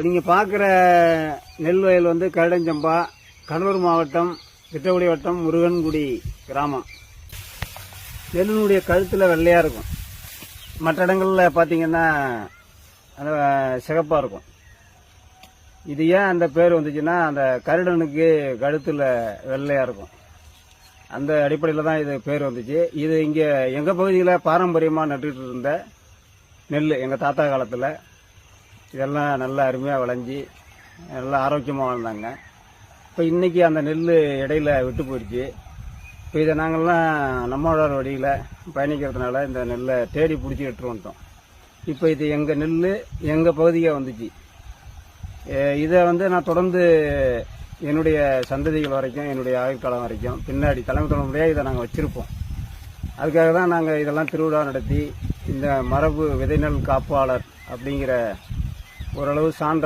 நீங்கள் பார்க்குற நெல் வயல் வந்து கரடஞ்சம்பா, கடலூர் மாவட்டம் திட்டக்குடி வட்டம் முருகன்குடி கிராமம். நெல்லினுடைய கழுத்தில் வெள்ளையாக இருக்கும். மற்ற இடங்களில் பார்த்தீங்கன்னா அந்த சிகப்பாக இருக்கும். இது ஏன் அந்த பேர் வந்துச்சுன்னா, அந்த கருடனுக்கு கழுத்தில் வெள்ளையாக இருக்கும். அந்த அடிப்படையில் தான் இது பேர் வந்துச்சு. இது இங்கே எங்கள் பகுதியில் பாரம்பரியமாக நட்டுக்கிட்டு இருந்த நெல் எங்கள் தாத்தா காலத்தில். இதெல்லாம் நல்லா அருமையாக விளைஞ்சி நல்லா ஆரோக்கியமாக வாழ்ந்தாங்க. இப்போ இன்றைக்கி அந்த நெல் இடையில விட்டு போயிடுச்சு. இப்போ இதை நாங்கள்லாம் நம்மளோட வழியில் பயணிக்கிறதுனால இந்த நெல்லை தேடி பிடிச்சி எடுத்துகிட்டு வந்துட்டோம். இப்போ இது எங்கள் நெல் எங்கள் பகுதியாக வந்துச்சு. இதை வந்து நான் தொடர்ந்து என்னுடைய சந்ததிகள் வரைக்கும், என்னுடைய ஆயுட்காலம் வரைக்கும், பின்னாடி தலைமுறையாக இதை நாங்கள் வச்சுருப்போம். அதுக்காக தான் நாங்கள் இதெல்லாம் திருவிழா நடத்தி இந்த மரபு விதைநெல் காப்பாளர் அப்படிங்கிற ஓரளவு சான்ற